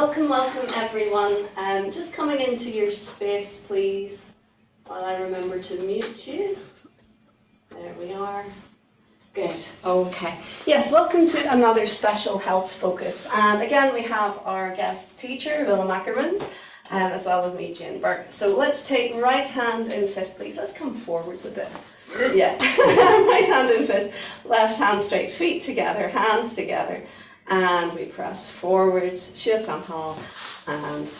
Welcome everyone. Just coming into your space, please, while I remember to mute you. There we are. Good, okay. Yes, welcome to another special health focus. And again, we have our guest teacher, Willem Akkermans, as well as me, Jane Burke. So let's take right hand in fist, please. Let's come forwards a bit. Yeah, right hand in fist, left hand straight, feet together, hands together. And we press forwards, Shia and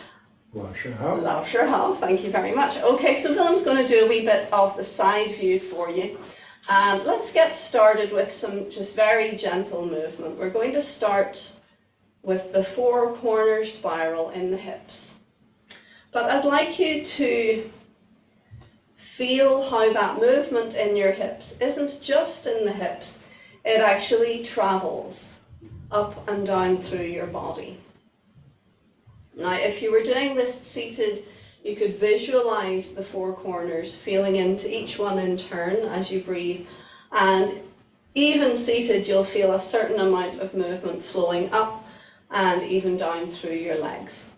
Lao Shihao. Thank you very much. Okay, so Willem's going to do a wee bit of the side view for you. And let's get started with some just very gentle movement. We're going to start with the four corner spiral in the hips. But I'd like you to feel how that movement in your hips isn't just in the hips, it actually travels up and down through your body. Now, if you were doing this seated, you could visualize the four corners, feeling into each one in turn as you breathe. And even seated, you'll feel a certain amount of movement flowing up and even down through your legs.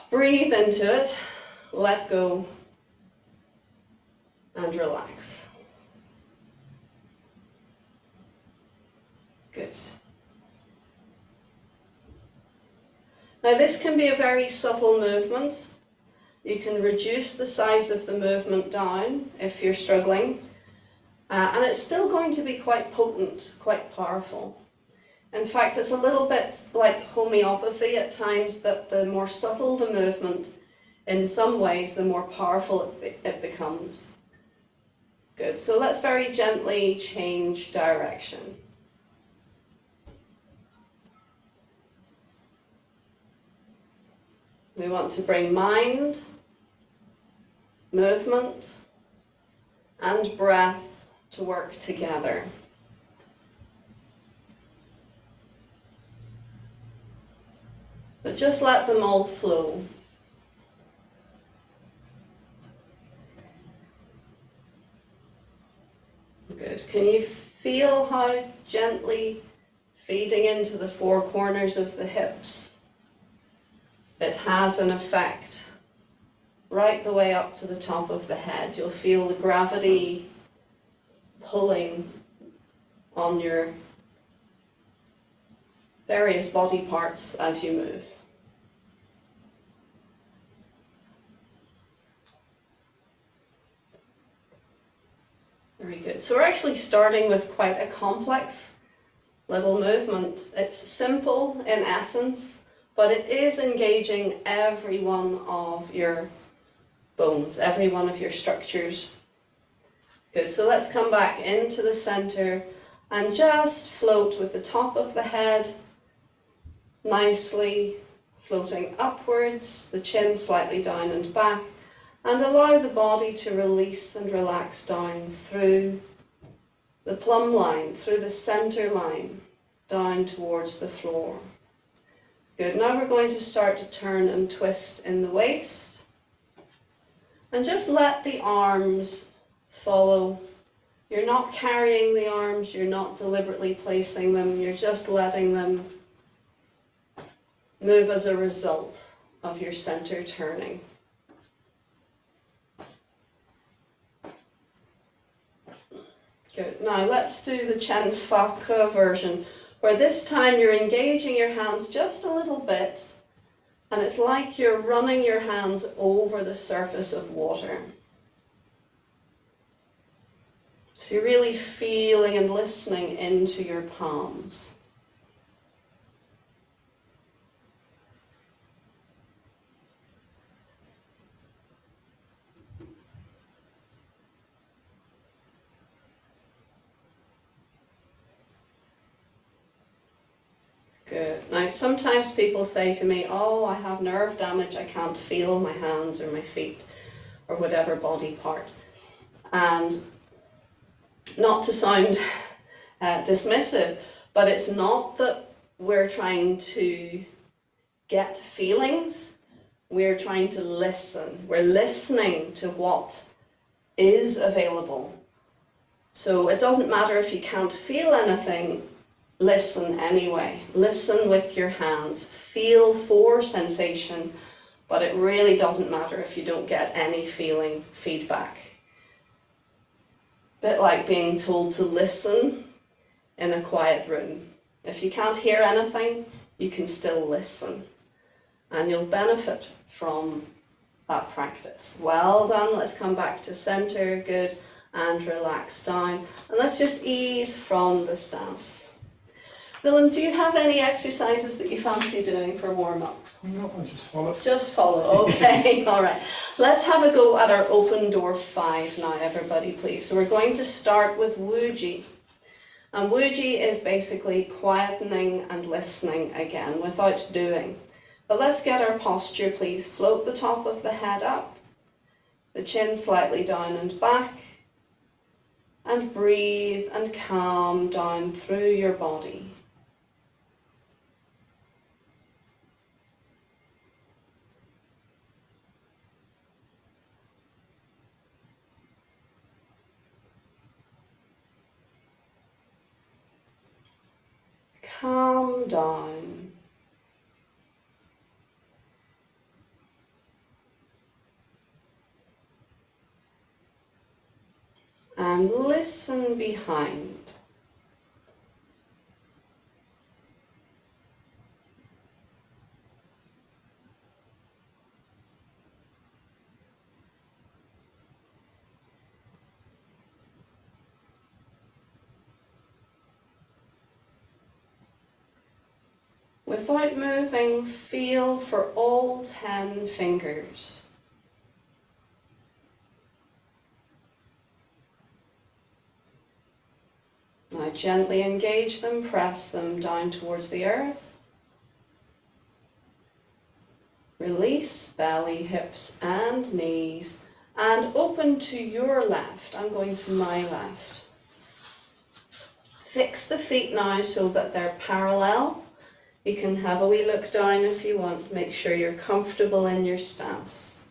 Breathe into it, let go, and relax. Good. Now this can be a very subtle movement. You can reduce the size of the movement down if you're struggling, and it's still going to be quite potent, quite powerful. In fact, it's a little bit like homeopathy at times, that the more subtle the movement, in some ways, the more powerful it becomes. Good, so let's very gently change direction. We want to bring mind, movement, and breath to work together. But just let them all flow. Good. Can you feel how gently feeding into the four corners of the hips, it has an effect right the way up to the top of the head? You'll feel the gravity pulling on your various body parts as you move. Very good. So we're actually starting with quite a complex little movement. It's simple in essence, but it is engaging every one of your bones, every one of your structures. Good, so let's come back into the center and just float with the top of the head nicely floating upwards, the chin slightly down and back, and allow the body to release and relax down through the plumb line, through the center line, down towards the floor. Good, now we're going to start to turn and twist in the waist. And just let the arms follow. You're not carrying the arms, you're not deliberately placing them, you're just letting them move as a result of your center turning. Good, now let's do the Chen Fa Ke version, where this time you're engaging your hands just a little bit, and it's like you're running your hands over the surface of water. So you're really feeling and listening into your palms. Good. Now sometimes people say to me, oh, I have nerve damage, I can't feel my hands or my feet or whatever body part. And not to sound dismissive, but it's not that we're trying to get feelings, we're trying to listen. We're listening to what is available. So it doesn't matter if you can't feel anything. listen anyway. Listen with your hands. Feel for sensation, but it really doesn't matter if you don't get any feeling feedback. Bit like being told to listen in a quiet room. If you can't hear anything, you can still listen, and you'll benefit from that practice. Well done. Let's come back to center. Good. And relax down. And let's just ease from the stance. Willem, do you have any exercises that you fancy doing for warm-up? No, I'll just follow. Just follow, okay, all right. Let's have a go at our open door 5 now, everybody, please. So we're going to start with Wuji. And Wuji is basically quietening and listening again without doing. But let's get our posture, please. Float the top of the head up, the chin slightly down and back, and breathe and calm down through your body. Calm down. And listen behind. Without moving, feel for all 10 fingers. Now gently engage them, press them down towards the earth. Release belly, hips and knees, and open to your left. I'm going to my left. Fix the feet now so that they're parallel. You can have a wee look down if you want. Make sure you're comfortable in your stance.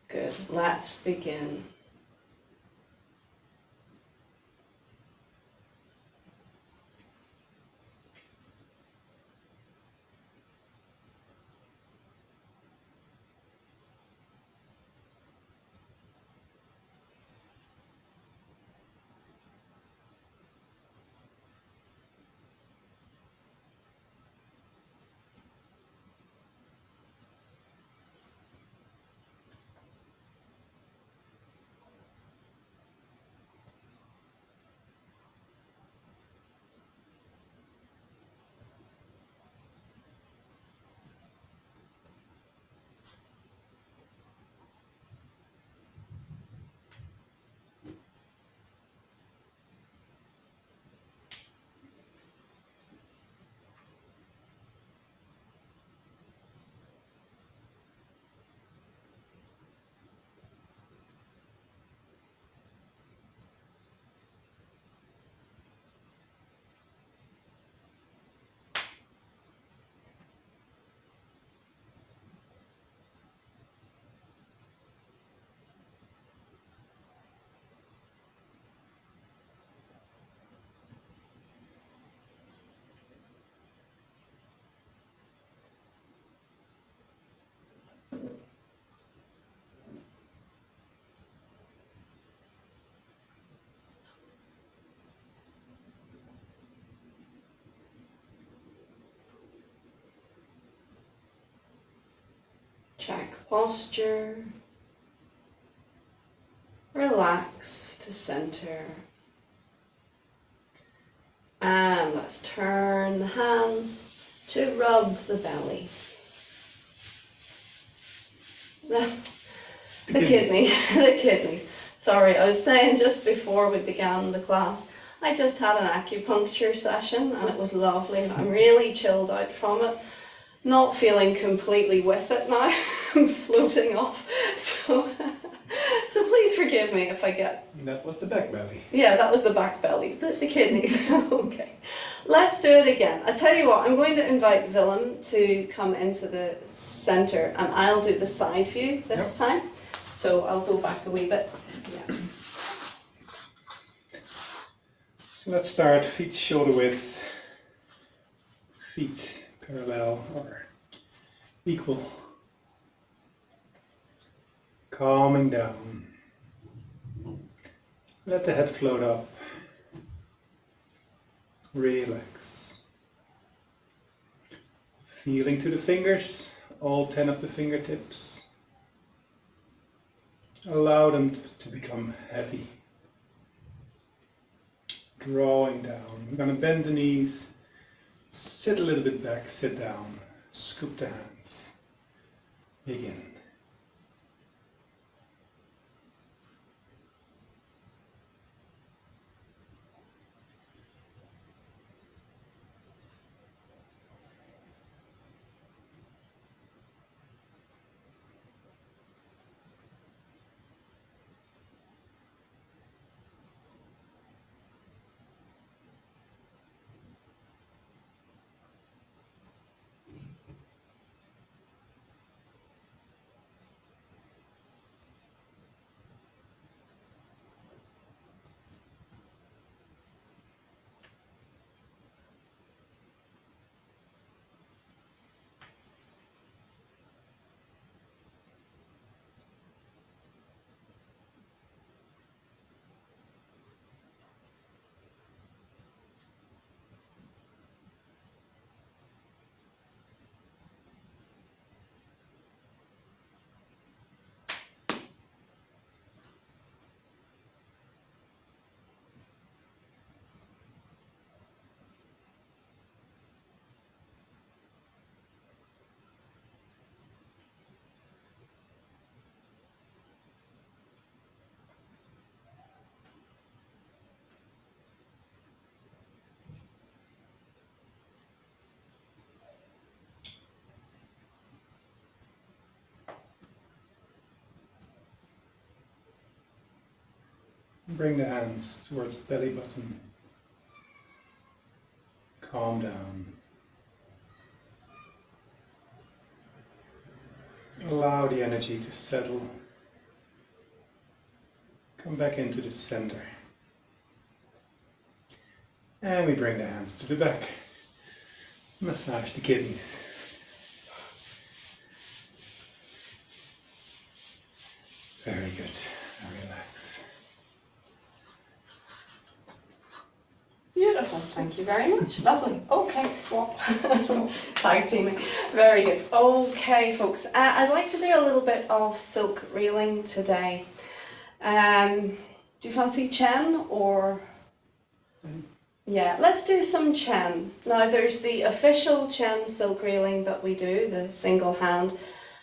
Good, let's begin. Check posture. Relax to center. And let's turn the hands to rub the belly. The kidneys. Sorry, I was saying just before we began the class, I just had an acupuncture session and it was lovely. I'm really chilled out from it. Not feeling completely with it now. I'm floating off. So please forgive me if I get... That was the back belly. Yeah, that was the back belly, the kidneys. Okay, let's do it again. I tell you what, I'm going to invite Willem to come into the center and I'll do the side view this time. So I'll go back a wee bit. Yeah. So let's start feet shoulder width, feet parallel or equal. Calming down. Let the head float up. Relax. Feeling to the fingers, all 10 of the fingertips. Allow them to become heavy. Drawing down. We're going to bend the knees, sit a little bit back, sit down, scoop the hands. Begin. Bring the hands towards belly button. Calm down. Allow the energy to settle. Come back into the center. And we bring the hands to the back. Massage the kidneys. Very good. Relax. Beautiful, thank you very much. Lovely. Okay, swap. Tag teaming. Very good. Okay, folks, I'd like to do a little bit of silk reeling today. Do you fancy Chen or? Yeah, let's do some Chen. Now, there's the official Chen silk reeling that we do, the single hand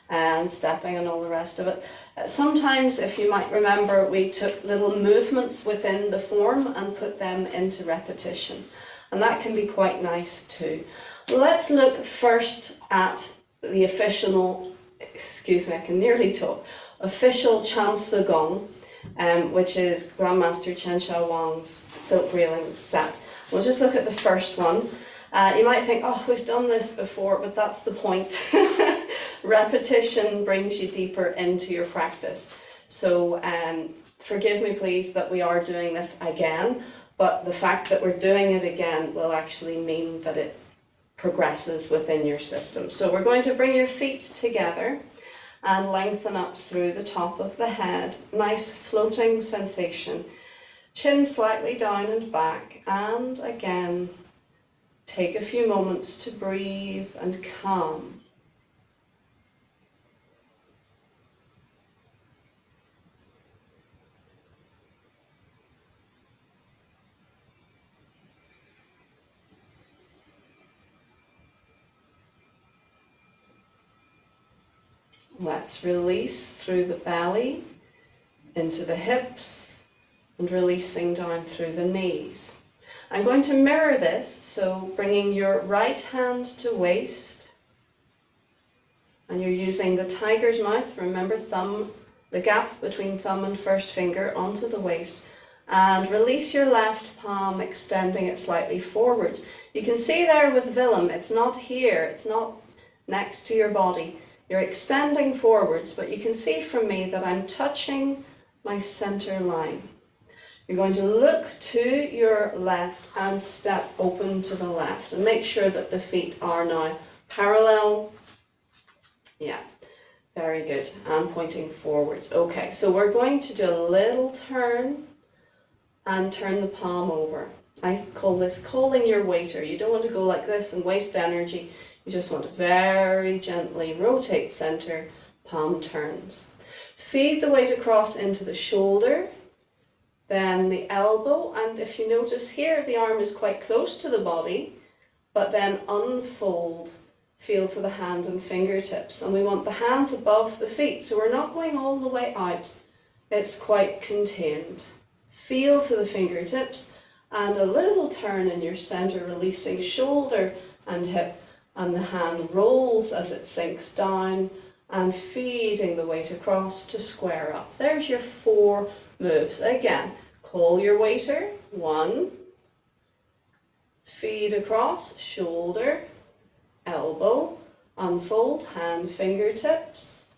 and stepping and all the rest of it. Sometimes, if you might remember, we took little movements within the form and put them into repetition. And that can be quite nice too. Let's look first at the official, excuse me, I can nearly talk, official Gong, which is Grandmaster Chen Shao Wang's silk reeling set. We'll just look at the first one. You might think, oh, we've done this before, but that's the point. Repetition brings you deeper into your practice. So forgive me, please, that we are doing this again, but the fact that we're doing it again will actually mean that it progresses within your system. So we're going to bring your feet together and lengthen up through the top of the head. Nice floating sensation. Chin slightly down and back, and again, take a few moments to breathe and calm. Let's release through the belly, into the hips, and releasing down through the knees. I'm going to mirror this, so bringing your right hand to waist, and you're using the tiger's mouth, remember thumb, the gap between thumb and first finger onto the waist, and release your left palm, extending it slightly forwards. You can see there with Willem, it's not here, it's not next to your body. You're extending forwards, but you can see from me that I'm touching my center line. You're going to look to your left and step open to the left and make sure that the feet are now parallel. Yeah, very good. And pointing forwards. Okay, so we're going to do a little turn and turn the palm over. I call this calling your waiter. You don't want to go like this and waste energy. You just want to very gently rotate center, palm turns. Feed the weight across into the shoulder, then the elbow, and if you notice here, the arm is quite close to the body, but then unfold, feel to the hand and fingertips. And we want the hands above the feet, so we're not going all the way out. It's quite contained. Feel to the fingertips, and a little turn in your center, releasing shoulder and hip, and the hand rolls as it sinks down, and feeding the weight across to square up. There's your 4 moves. Again, call your waiter, 1, feed across, shoulder, elbow, unfold, hand, fingertips,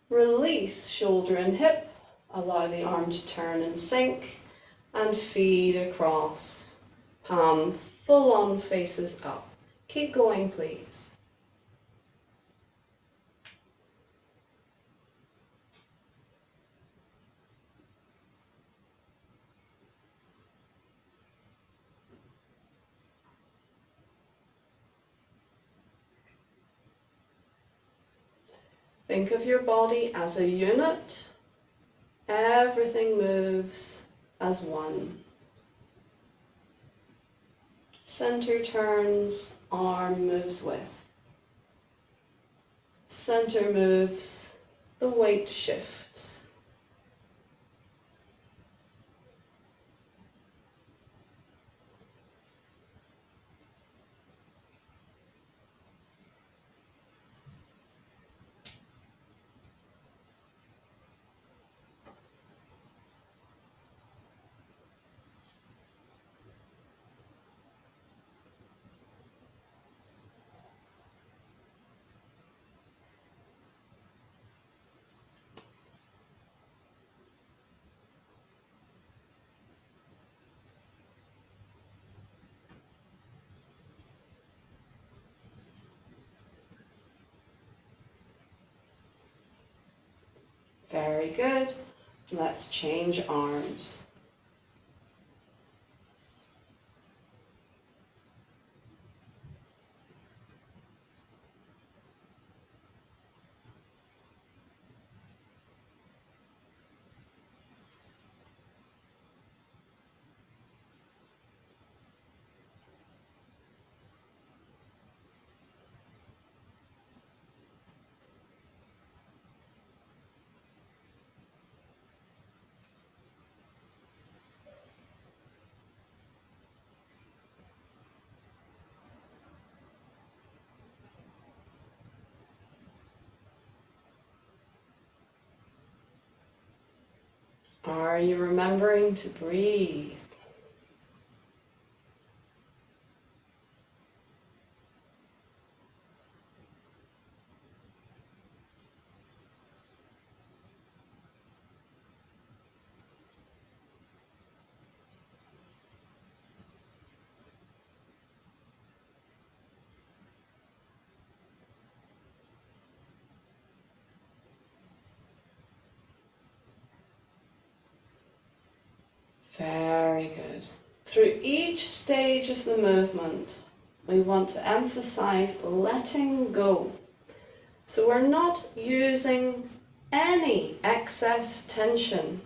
release, shoulder and hip, allow the arm to turn and sink, and feed across, palm full on faces up. Keep going, please. Think of your body as a unit. Everything moves as one. Center turns, arm moves with. Center moves, the weight shifts. Very good. Let's change arms. Are you remembering to breathe? Very good. Through each stage of the movement, we want to emphasize letting go. So we're not using any excess tension.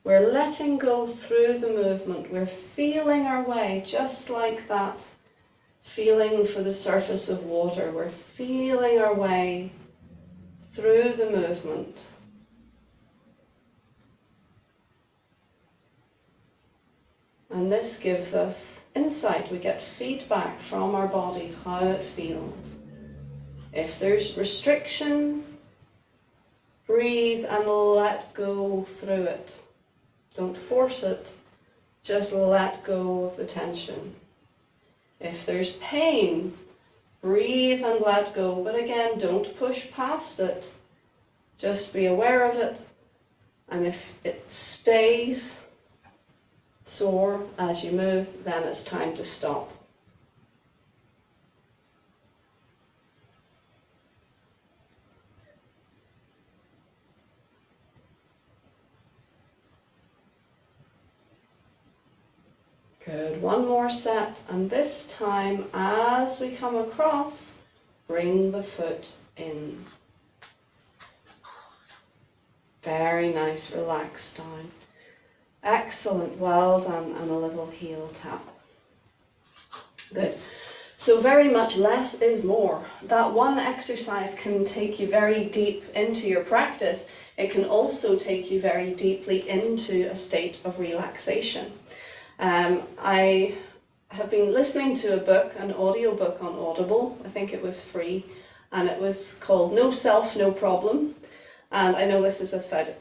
We're letting go through the movement. We're feeling our way just like that. Feeling for the surface of water. We're feeling our way through the movement. And this gives us insight. We get feedback from our body, how it feels. If there's restriction, breathe and let go through it. Don't force it, just let go of the tension. If there's pain, breathe and let go, but again, don't push past it. Just be aware of it And if it stays sore as you move, then it's time to stop. Good, one more set, and this time as we come across, bring the foot in. Very nice, relax down. Excellent, well done, and a little heel tap. Good. So very much less is more. That one exercise can take you very deep into your practice. It can also take you very deeply into a state of relaxation. I have been listening to a book, an audio book on Audible. I think it was free, and it was called No Self, No Problem. And I know this is a side,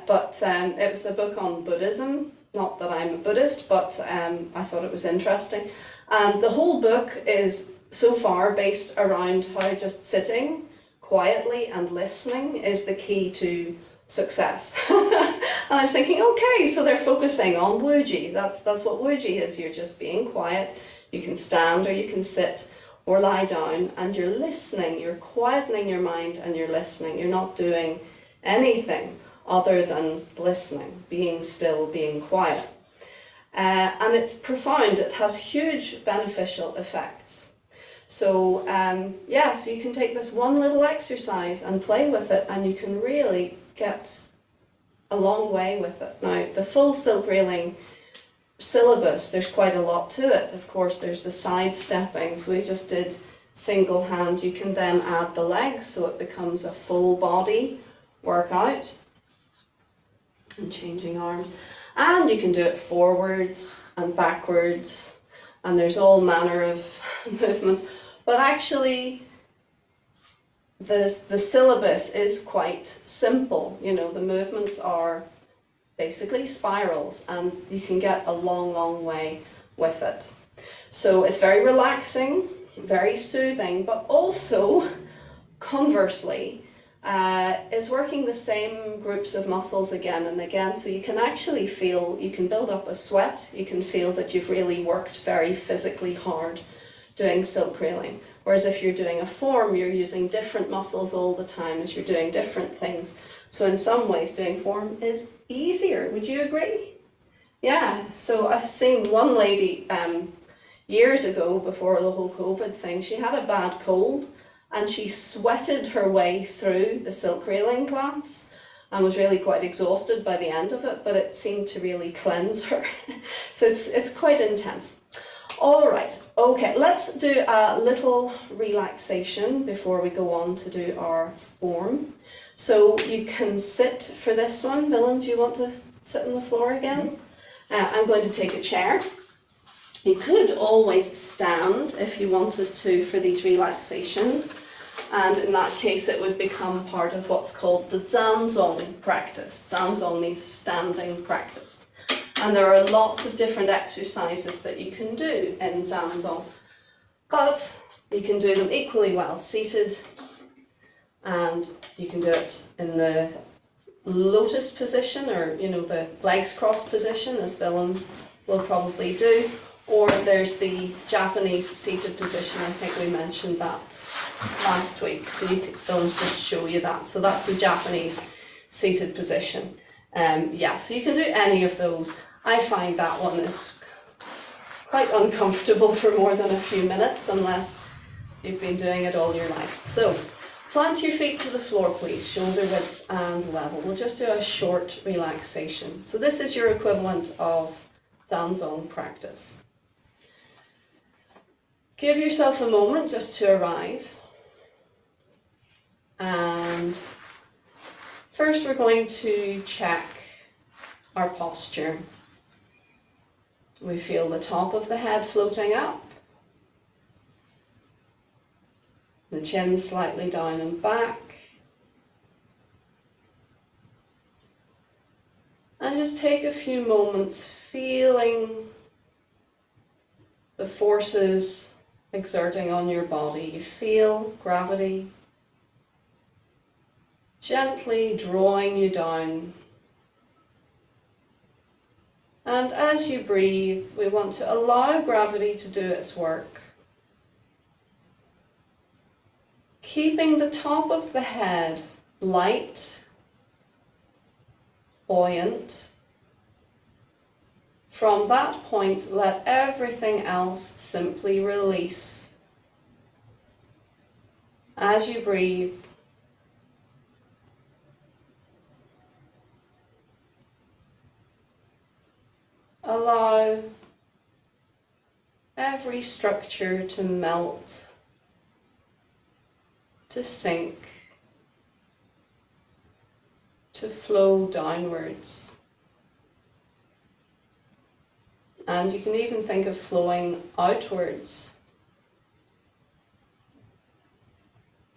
but it was a book on Buddhism. Not that I'm a Buddhist, but I thought it was interesting. And the whole book is so far based around how just sitting quietly and listening is the key to success. And I was thinking, okay, so they're focusing on Wuji. That's what Wuji is. You're just being quiet. You can stand or you can sit or lie down, and you're listening. You're quietening your mind and you're listening. You're not doing anything other than listening, being still, being quiet. And it's profound. It has huge beneficial effects. So so you can take this one little exercise and play with it, and you can really get a long way with it. Now, the full silk railing syllabus, there's quite a lot to it. Of course, there's the side stepping. So we just did single hand. You can then add the legs, so it becomes a full body workout. And changing arms. And you can do it forwards and backwards, and there's all manner of movements. But actually, the syllabus is quite simple. You know, the movements are basically spirals, and you can get a long, long way with it. So it's very relaxing, very soothing, but also, conversely, is working the same groups of muscles again and again. So you can actually feel, you can build up a sweat, you can feel that you've really worked very physically hard doing silk railing. Whereas if you're doing a form, you're using different muscles all the time as you're doing different things. So in some ways, doing form is easier. Would you agree? Yeah, so I've seen one lady years ago, before the whole COVID thing, she had a bad cold and she sweated her way through the silk railing class and was really quite exhausted by the end of it, but it seemed to really cleanse her. So it's quite intense. All right, okay, let's do a little relaxation before we go on to do our form. So you can sit for this one. Willem, do you want to sit on the floor again? I'm going to take a chair. You could always stand if you wanted to for these relaxations. And in that case, it would become part of what's called the Zanzong practice. Zanzong means standing practice. And there are lots of different exercises that you can do in Zanzong. But you can do them equally well seated, and you can do it in the lotus position, or the legs crossed position, as Willem will probably do. Or there's the Japanese seated position. I think we mentioned that last week, so you could just show you that. So that's the Japanese seated position. So you can do any of those. I find that one is quite uncomfortable for more than a few minutes unless you've been doing it all your life. So plant your feet to the floor, please, shoulder width and level. We'll just do a short relaxation. So this is your equivalent of Zanzong practice. Give yourself a moment just to arrive. And first we're going to check our posture. We feel the top of the head floating up, the chin slightly down and back. And just take a few moments feeling the forces exerting on your body. You feel gravity. gently drawing you down. And as you breathe, we want to allow gravity to do its work. Keeping the top of the head light, buoyant. From that point, let everything else simply release. As you breathe, allow every structure to melt, to sink, to flow downwards. And you can even think of flowing outwards,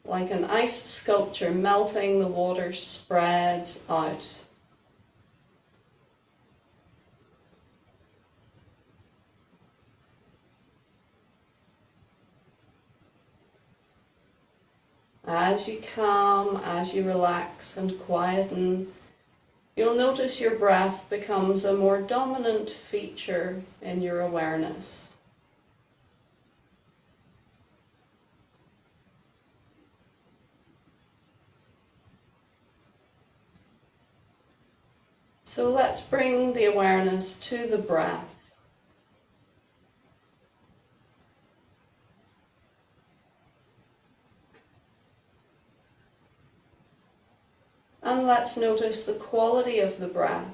like an ice sculpture melting, the water spreads out. As you calm, as you relax and quieten, you'll notice your breath becomes a more dominant feature in your awareness. So let's bring the awareness to the breath. And let's notice the quality of the breath.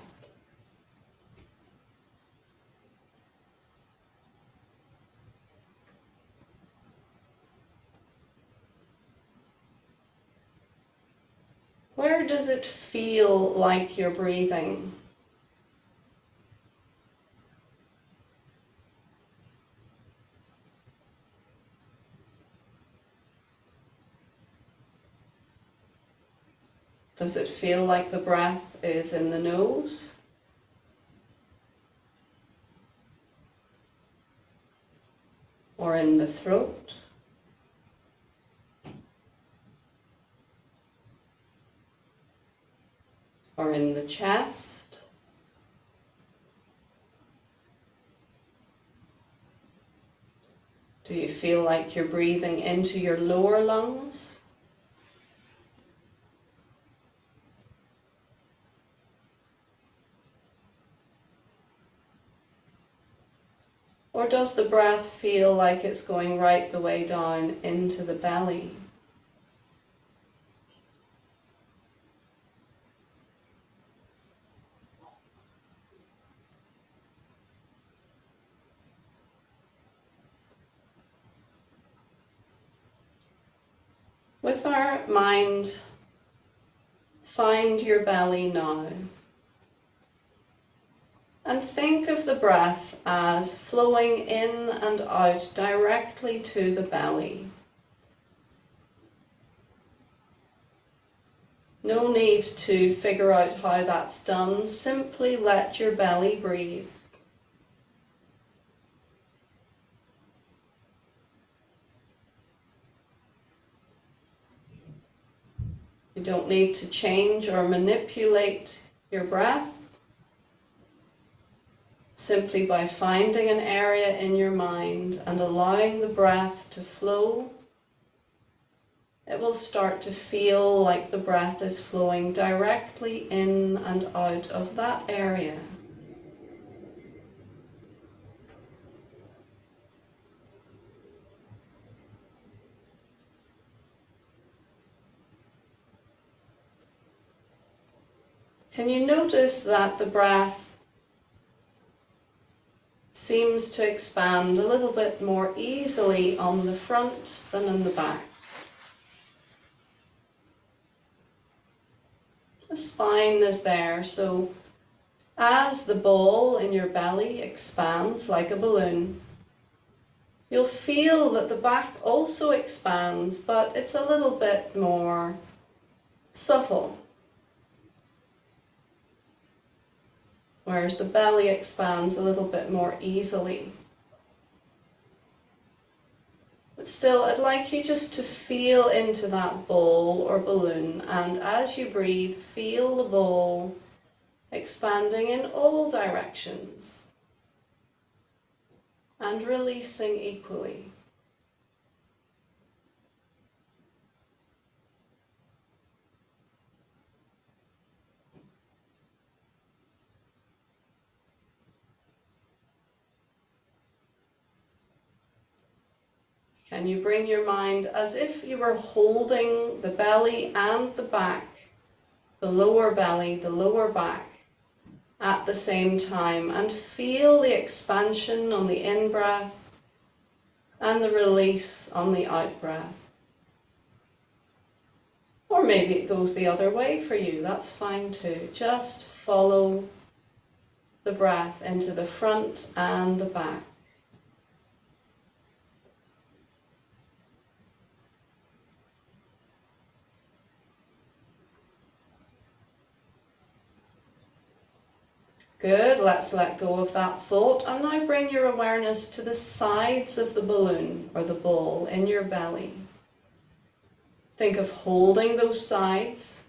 Where does it feel like you're breathing? Does it feel like the breath is in the nose? Or in the throat? Or in the chest? Do you feel like you're breathing into your lower lungs? Or does the breath feel like it's going right the way down into the belly? With our mind, find your belly now. And think of the breath as flowing in and out directly to the belly. No need to figure out how that's done, simply let your belly breathe. You don't need to change or manipulate your breath. Simply by finding an area in your mind and allowing the breath to flow, it will start to feel like the breath is flowing directly in and out of that area. Can you notice that the breath seems to expand a little bit more easily on the front than in the back? The spine is there, so as the ball in your belly expands like a balloon, you'll feel that the back also expands, but it's a little bit more subtle. Whereas the belly expands a little bit more easily. But But still, I'd like you just to feel into that ball or balloon, and as you breathe, feel the ball expanding in all directions and releasing equally. Can you bring your mind as if you were holding the belly and the back, the lower belly, the lower back at the same time, and feel the expansion on the in-breath and the release on the out-breath. Or maybe it goes the other way for you, that's fine too. Just follow the breath into the front and the back. Good, let's let go of that thought, and now bring your awareness to the sides of the balloon or the ball in your belly. Think of holding those sides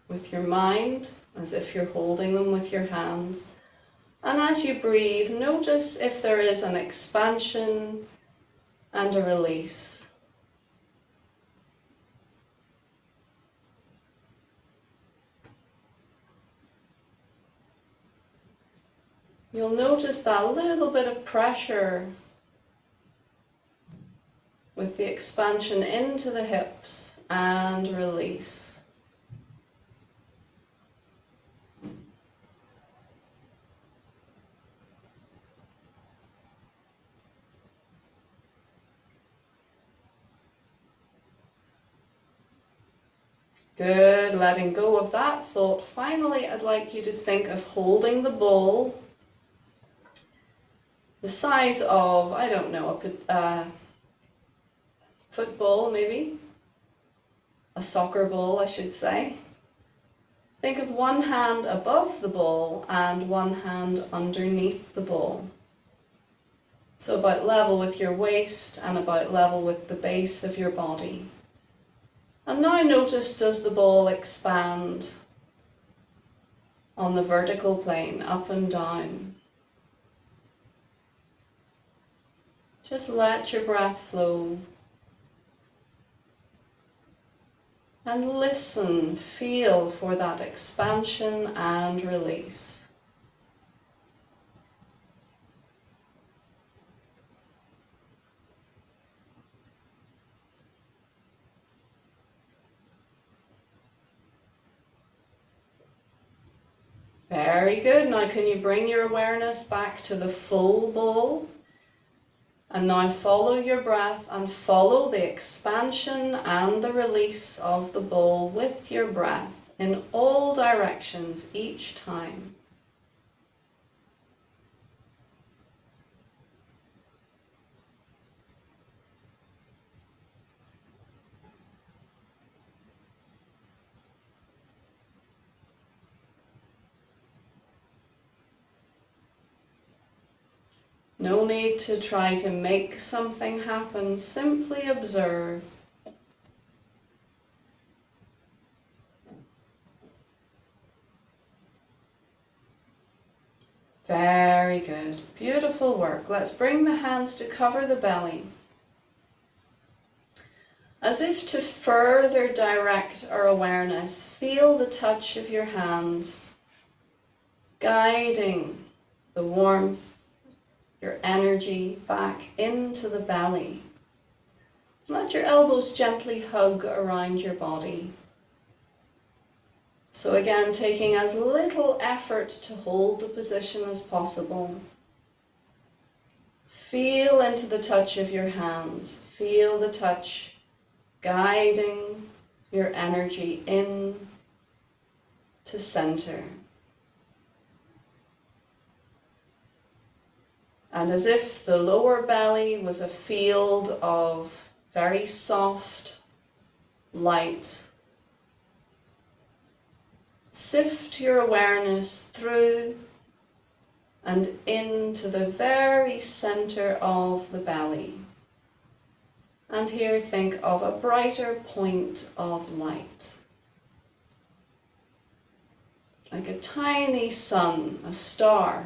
with your mind, as if you're holding them with your hands. And as you breathe, notice if there is an expansion and a release. You'll notice that little bit of pressure with the expansion into the hips and release. Good, letting go of that thought. Finally, I'd like you to think of holding the ball the size of, I don't know, a football maybe, a soccer ball I should say. Think of one hand above the ball and one hand underneath the ball. So about level with your waist and about level with the base of your body. And now notice, does the ball expand on the vertical plane, up and down? Just let your breath flow. And listen, feel for that expansion and release. Very good. Now can you bring your awareness back to the full ball? And now follow your breath and follow the expansion and the release of the ball with your breath in all directions each time. No need to try to make something happen, simply observe. Very good, beautiful work. Let's bring the hands to cover the belly. As if to further direct our awareness, feel the touch of your hands, guiding the warmth, your energy back into the belly. Let your elbows gently hug around your body. So again, taking as little effort to hold the position as possible. Feel into the touch of your hands. Feel the touch guiding your energy in to center. And as if the lower belly was a field of very soft light, sift your awareness through and into the very center of the belly. And here think of a brighter point of light. Like a tiny sun, a star.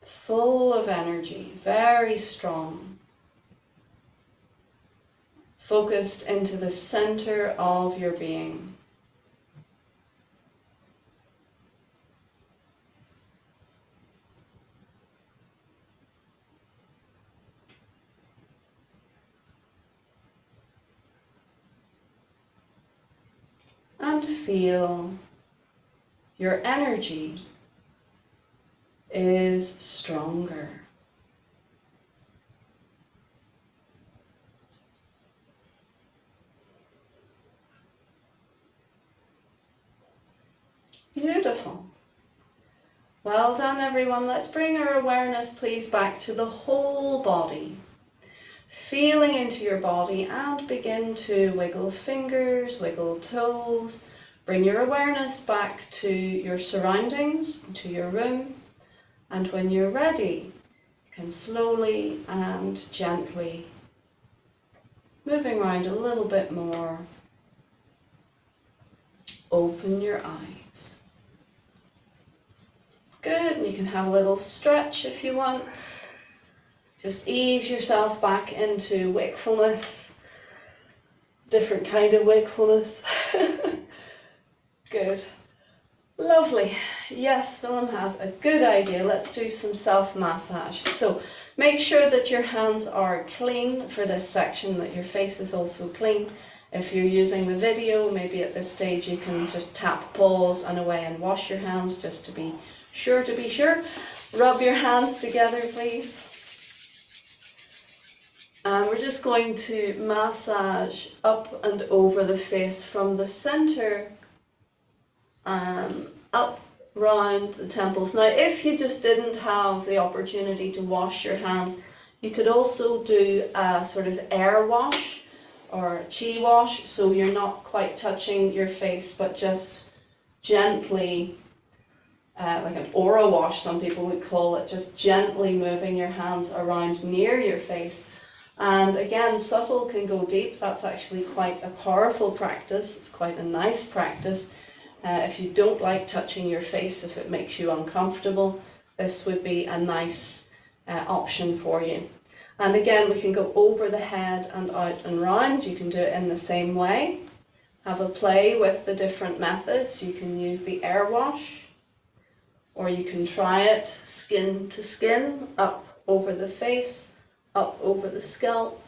Full of energy, very strong. Focused into the center of your being. And feel your energy is stronger. Beautiful. Well done, everyone. Let's bring our awareness, please, back to the whole body. Feeling into your body and begin to wiggle fingers, wiggle toes. Bring your awareness back to your surroundings, to your room. And when you're ready, you can slowly and gently, moving around a little bit more, open your eyes. Good, and you can have a little stretch if you want. Just ease yourself back into wakefulness. Different kind of wakefulness. Good. Lovely. Yes, Willem has a good idea. Let's do some self-massage. So make sure that your hands are clean for this section, that your face is also clean. If you're using the video, maybe at this stage you can just tap pause and away and wash your hands just to be sure. Rub your hands together, please. And we're just going to massage up and over the face from the center up round the temples. Now, if you just didn't have the opportunity to wash your hands, you could also do a sort of air wash or chi wash, so you're not quite touching your face, but just gently, like an aura wash, some people would call it, just gently moving your hands around near your face. And again, subtle can go deep. That's actually quite a powerful practice. It's quite a nice practice. If you don't like touching your face, if it makes you uncomfortable, this would be a nice option for you. And again, we can go over the head and out and round. You can do it in the same way. Have a play with the different methods. You can use the air wash, or you can try it skin to skin, up over the face, up over the scalp,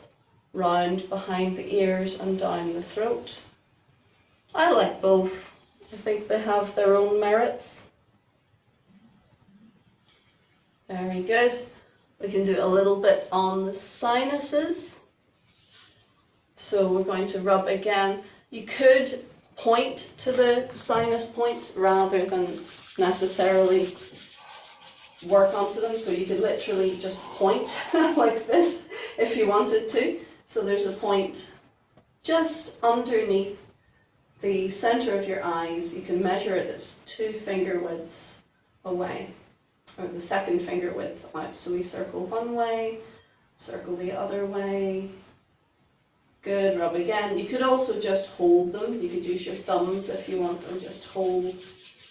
round behind the ears and down the throat. I like both. I think they have their own merits. Very good. We can do a little bit on the sinuses. So we're going to rub again. You could point to the sinus points rather than necessarily work onto them. So you could literally just point like this if you wanted to. So there's a point just underneath the center of your eyes. You can measure it as 2 finger widths away, or the second finger width out. So we circle one way, circle the other way. Good, rub again. You could also just hold them. You could use your thumbs if you want them, just hold.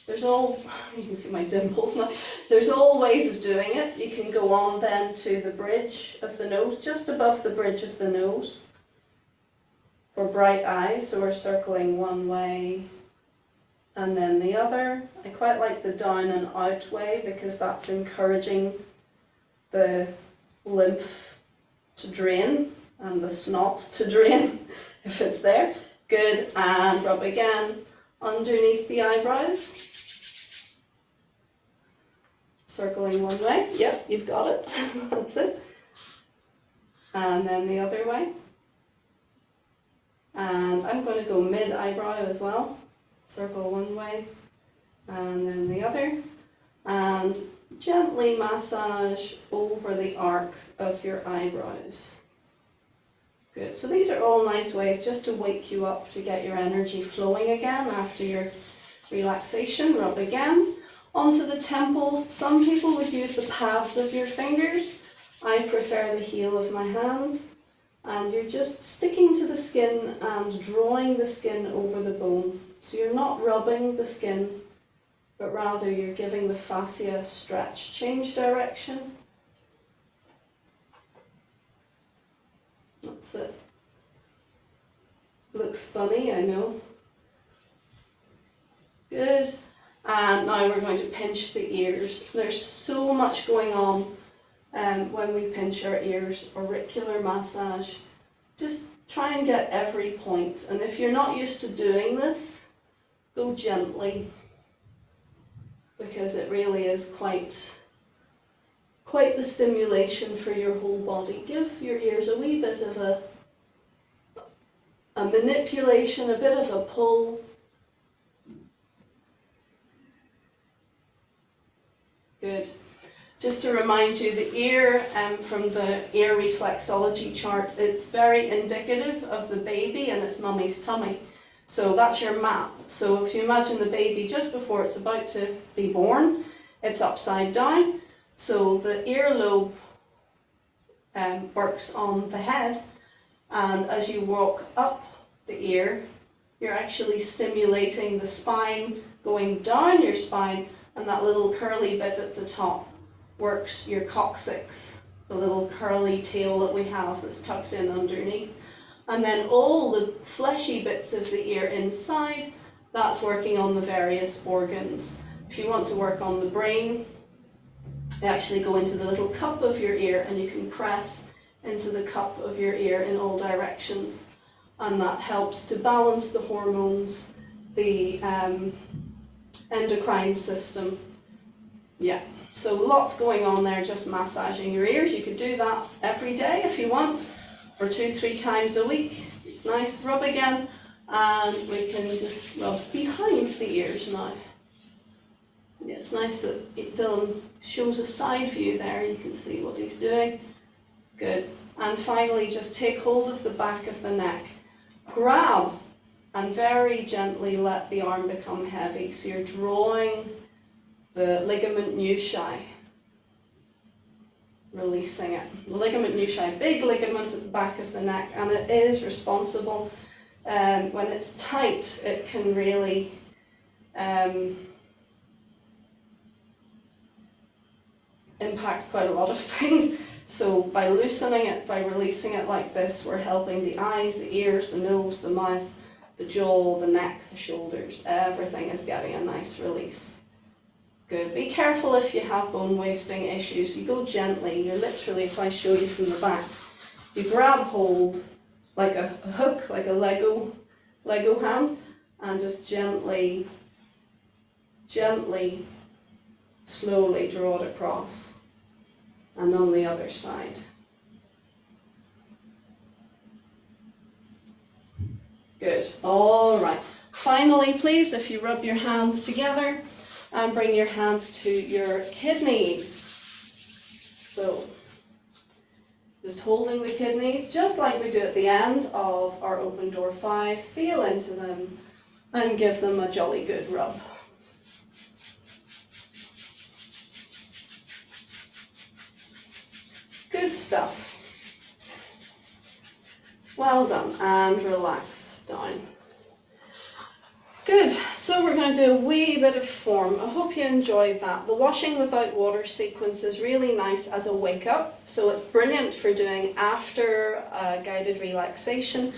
There's all, you can see my dimples now. There's all ways of doing it. You can go on then to the bridge of the nose, just above the bridge of the nose. For bright eyes, so we're circling one way and then the other. I quite like the down and out way because that's encouraging the lymph to drain and the snot to drain if it's there. Good, and rub again underneath the eyebrows. Circling one way, yep, you've got it, that's it. And then the other way. And I'm going to go mid-eyebrow as well. Circle one way and then the other. And gently massage over the arc of your eyebrows. Good. So these are all nice ways just to wake you up, to get your energy flowing again after your relaxation. Rub again. Onto the temples. Some people would use the pads of your fingers. I prefer the heel of my hand. And you're just sticking to the skin and drawing the skin over the bone. So you're not rubbing the skin, but rather you're giving the fascia a stretch. Change direction. That's it. Looks funny, I know. Good. And now we're going to pinch the ears. There's so much going on when we pinch our ears. Auricular massage. Just try and get every point. And if you're not used to doing this, go gently, because it really is quite the stimulation for your whole body. Give your ears a wee bit of a manipulation, a bit of a pull. Good. Just to remind you, the ear, from the ear reflexology chart, it's very indicative of the baby and its mummy's tummy. So that's your map. So if you imagine the baby just before it's about to be born, it's upside down. So the earlobe works on the head, and as you walk up the ear, you're actually stimulating the spine, going down your spine, and that little curly bit at the top works your coccyx, the little curly tail that we have that's tucked in underneath. And then all the fleshy bits of the ear inside, that's working on the various organs. If you want to work on the brain, you actually go into the little cup of your ear and you can press into the cup of your ear in all directions. And that helps to balance the hormones, the endocrine system. Yeah, so lots going on there, just massaging your ears. You could do that every day if you want, or 2-3 times a week. It's nice. Rub again, and we can just rub behind the ears now. Yeah, it's nice that Willem shows a side view there. You can see what he's doing. Good. And finally, just take hold of the back of the neck. Grab and very gently let the arm become heavy. So you're drawing the ligament nuchae, releasing it. The ligament nuchae, big ligament at the back of the neck, and it is responsible. When it's tight, it can really impact quite a lot of things. So by loosening it, by releasing it like this, we're helping the eyes, the ears, the nose, the mouth, the jaw, the neck, the shoulders. Everything is getting a nice release. Good. Be careful if you have bone wasting issues. You go gently. You're literally, if I show you from the back, you grab hold like a hook, like a Lego hand, and just gently, slowly draw it across. And on the other side. Good. All right. Finally, please, if you rub your hands together and bring your hands to your kidneys. So, just holding the kidneys, just like we do at the end of our Open Door 5. Feel into them and give them a jolly good rub. Good stuff. Well done, and relax down. Good, so we're going to do a wee bit of form. I hope you enjoyed that. The washing without water sequence is really nice as a wake up, so it's brilliant for doing after guided relaxation,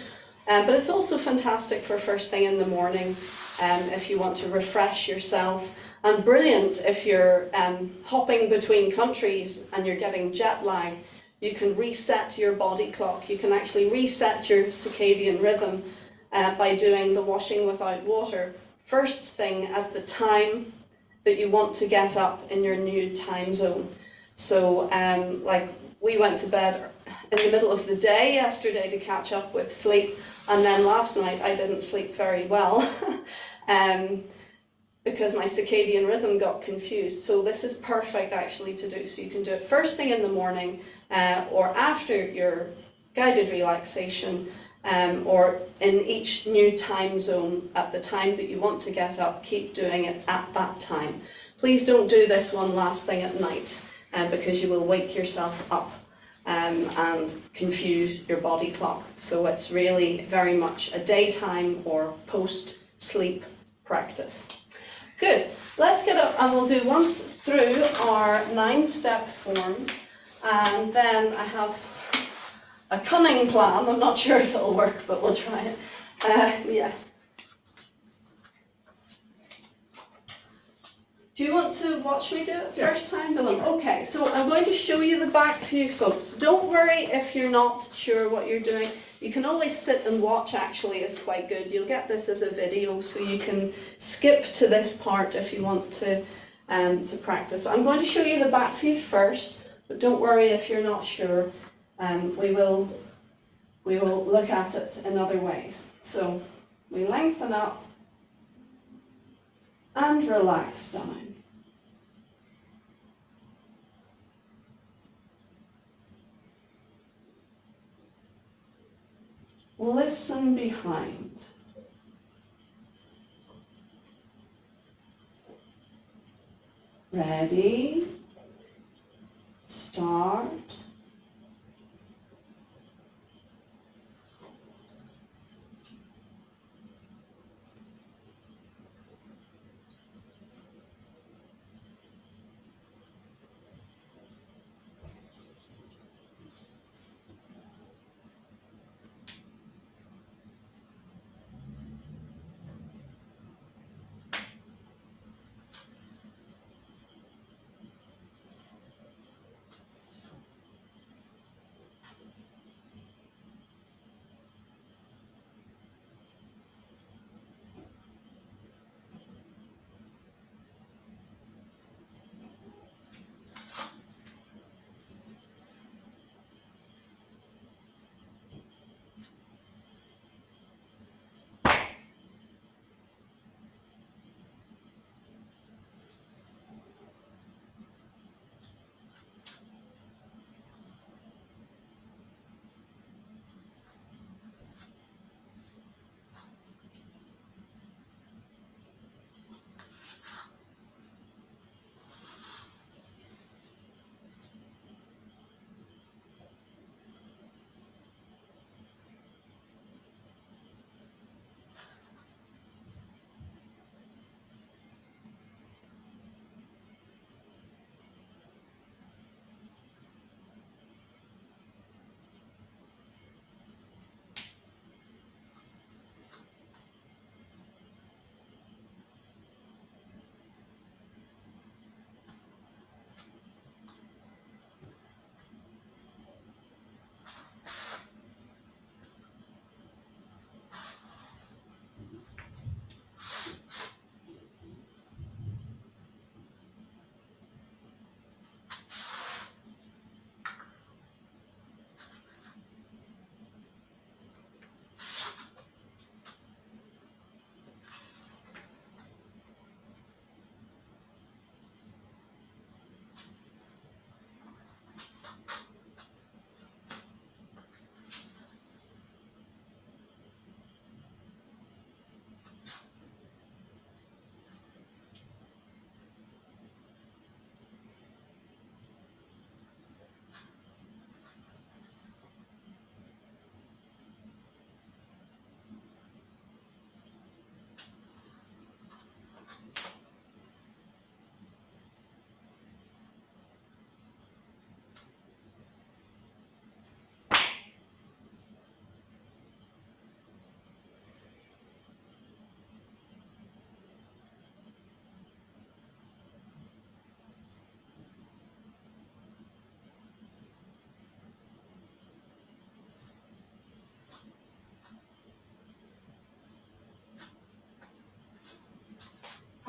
but it's also fantastic for first thing in the morning if you want to refresh yourself. And brilliant if you're hopping between countries and you're getting jet lag. You can reset your body clock. You can actually reset your circadian rhythm by doing the washing without water first thing at the time that you want to get up in your new time zone. So like we went to bed in the middle of the day yesterday to catch up with sleep, and then last night I didn't sleep very well. Because my circadian rhythm got confused. So this is perfect actually to do. So you can do it first thing in the morning or after your guided relaxation or in each new time zone at the time that you want to get up. Keep doing it at that time. Please don't do this one last thing at night because you will wake yourself up and confuse your body clock. So it's really very much a daytime or post-sleep practice. Good. Let's get up and we'll do once through our 9-step form, and then I have a cunning plan. I'm not sure if it'll work, but we'll try it. Yeah. Do you want to watch me do it first time, Willem? Okay, so I'm going to show you the back view, folks. Don't worry if you're not sure what you're doing. You can always sit and watch, actually, is quite good. You'll get this as a video, so you can skip to this part if you want to practice. But I'm going to show you the back view first, but don't worry if you're not sure. We will look at it in other ways. So we lengthen up and relax down. Listen behind. Ready? Start.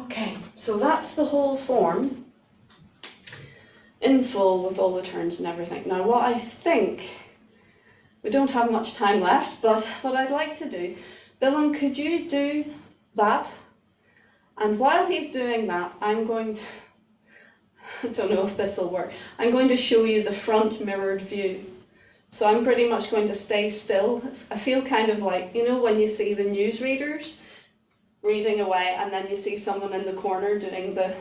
Okay, so that's the whole form in full with all the turns and everything. Now what I think, we don't have much time left, but what I'd like to do, Willem, could you do that? And while he's doing that, I'm going to, I don't know if this will work, I'm going to show you the front mirrored view. So I'm pretty much going to stay still. I feel kind of like, you know, when you see the newsreaders reading away and then you see someone in the corner doing the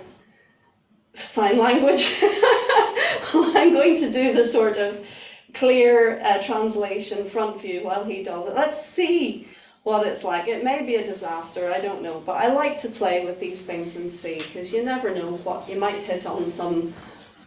sign language. I'm going to do the sort of clear translation front view while he does it. Let's see what it's like. It may be a disaster, I don't know, but I like to play with these things and see, because you never know what, you might hit on some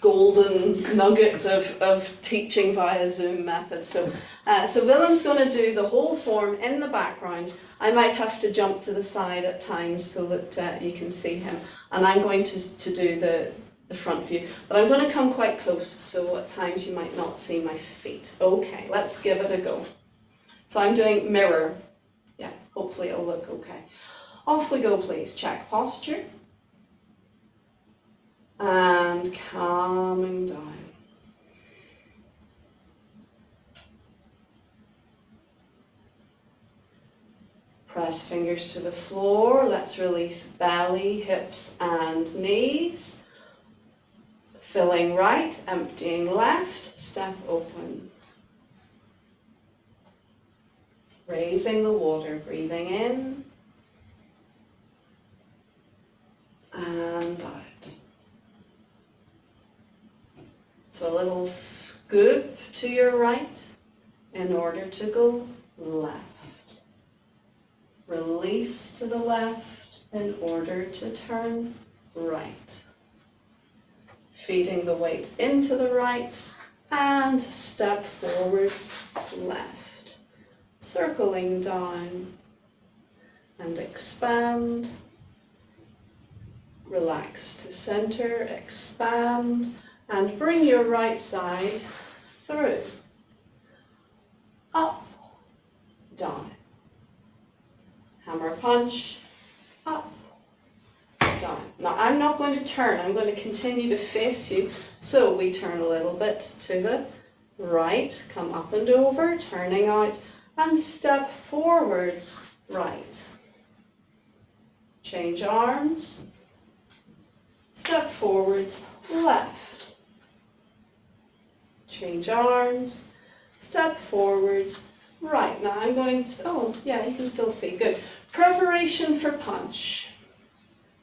golden nugget of teaching via Zoom methods. So Willem's going to do the whole form in the background. I might have to jump to the side at times so that you can see him. And I'm going to do the front view. But I'm going to come quite close, so at times you might not see my feet. Okay, let's give it a go. So I'm doing mirror. Yeah, hopefully it'll look okay. Off we go, please. Check posture. And calming down. Press fingers to the floor. Let's release belly, hips and knees. Filling right, emptying left, step open. Raising the water, breathing in and out. So a little scoop to your right in order to go left. Release to the left in order to turn right. Feeding the weight into the right and step forwards left. Circling down and expand. Relax to center, expand. And bring your right side through. Up, down. Hammer punch, up, down. Now I'm not going to turn, I'm going to continue to face you. So we turn a little bit to the right, come up and over, turning out, and step forwards, right. Change arms, step forwards, left. Change arms, step forwards, right. Now I'm going to, oh yeah, you can still see, good. Preparation for punch.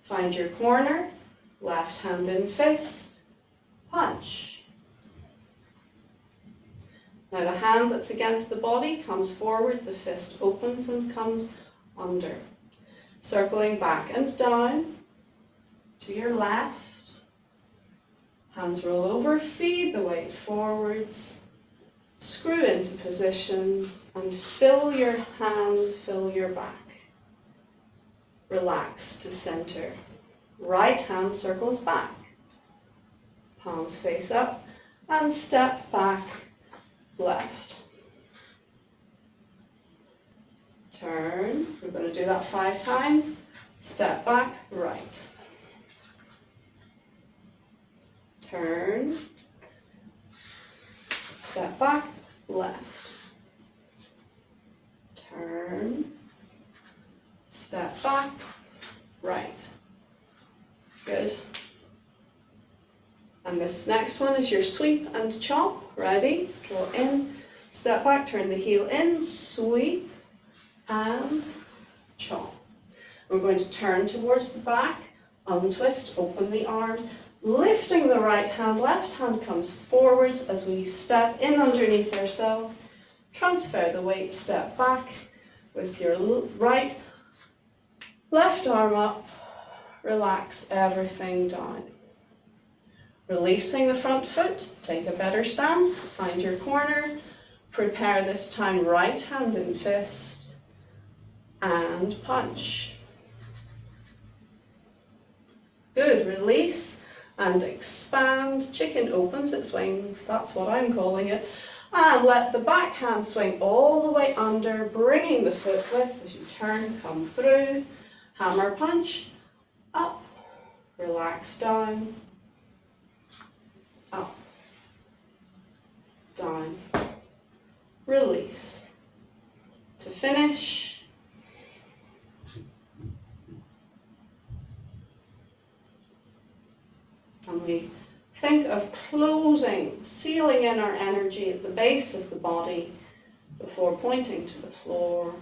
Find your corner, left hand in fist, punch. Now the hand that's against the body comes forward, the fist opens and comes under. Circling back and down to your left. Hands roll over, feed the weight forwards, screw into position and fill your hands, fill your back. Relax to center. Right hand circles back. Palms face up and step back left. Turn, we're going to do that 5 times. Step back right. Turn, step back, left. Turn, step back, right. Good. And this next one is your sweep and chop. Ready? Draw in, step back, turn the heel in, sweep and chop. We're going to turn towards the back, untwist, open the arms. Lifting the right hand, left hand comes forwards as we step in underneath ourselves. Transfer the weight, step back with your right, left arm up, relax everything down. Releasing the front foot, take a better stance, find your corner, prepare this time right hand in fist and punch. Good, release. And expand, chicken opens its wings, that's what I'm calling it, and let the back hand swing all the way under, bringing the foot width as you turn, come through, hammer punch, up, relax down, up, down, release. To finish, and we think of closing, sealing in our energy at the base of the body before pointing to the floor.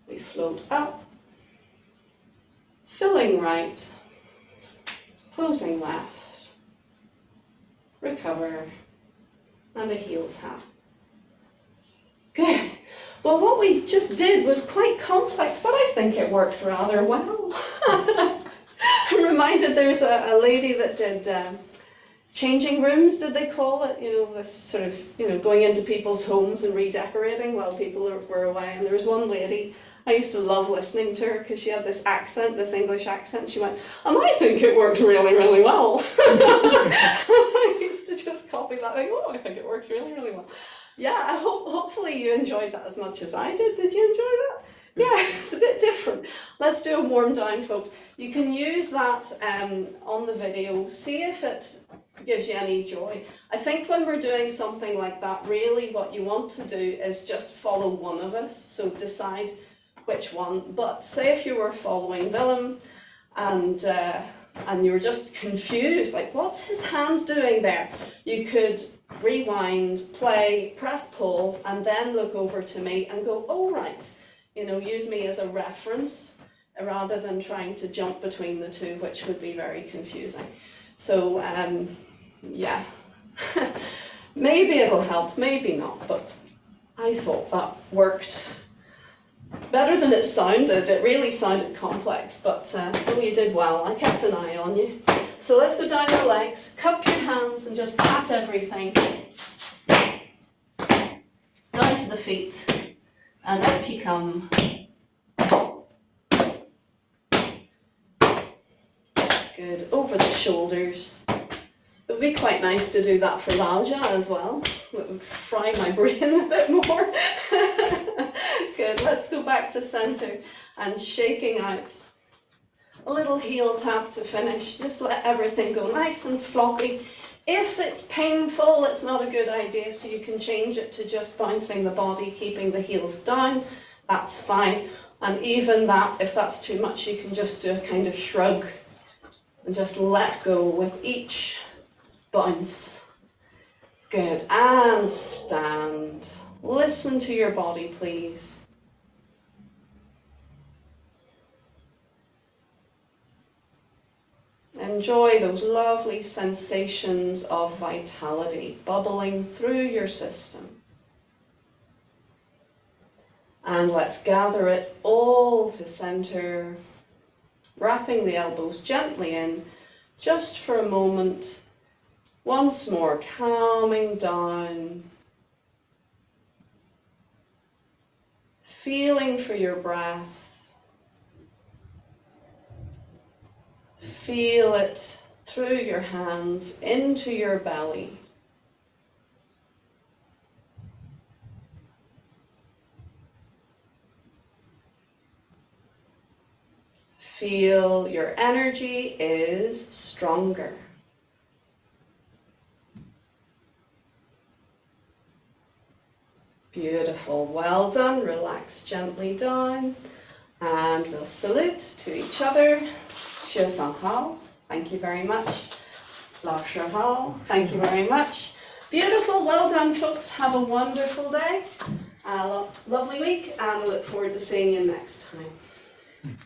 We float up, filling right, closing left, recover, and a heel tap. Good. Well, what we just did was quite complex, but I think it worked rather well. I'm reminded there's a lady that did changing rooms, did they call it? You know, this sort of, you know, going into people's homes and redecorating while people were away. And there was one lady, I used to love listening to her because she had this accent, this English accent. She went, and I think it works really, really well. I used to just copy that thing. Oh, I think it works really, really well. Yeah, hopefully you enjoyed that as much as I did. Did you enjoy that? Yeah, it's a bit different. Let's do a warm down, folks. You can use that on the video. See if it gives you any joy. I think when we're doing something like that, really what you want to do is just follow one of us. So decide which one. But say if you were following Willem and you were just confused, like what's his hand doing there? You could rewind, play, press pause, and then look over to me and go, oh right, you know, use me as a reference rather than trying to jump between the two, which would be very confusing. So yeah, maybe it'll help, maybe not, but I thought that worked better than it sounded. It really sounded complex, but oh, you did well. I kept an eye on you. So let's go down your legs, cup your hands and just pat everything. Down to the feet and up you come. Good, over the shoulders. It would be quite nice to do that for Lauja as well. It would fry my brain a bit more. Good, let's go back to center and shaking out. A little heel tap to finish. Just let everything go nice and floppy. If it's painful, it's not a good idea, so you can change it to just bouncing the body, keeping the heels down. That's fine. And even that, if that's too much, you can just do a kind of shrug and just let go with each bounce. Good, and stand. Listen to your body, please. Enjoy those lovely sensations of vitality bubbling through your system. And let's gather it all to center, wrapping the elbows gently in, just for a moment. Once more, calming down, feeling for your breath. Feel it through your hands into your belly. Feel your energy is stronger. Beautiful, well done. Relax gently down and we'll salute to each other. Xie San Hao, thank you very much. Lao Shi Hao, thank you very much. Beautiful, well done folks. Have a wonderful day, a lovely week, and I look forward to seeing you next time.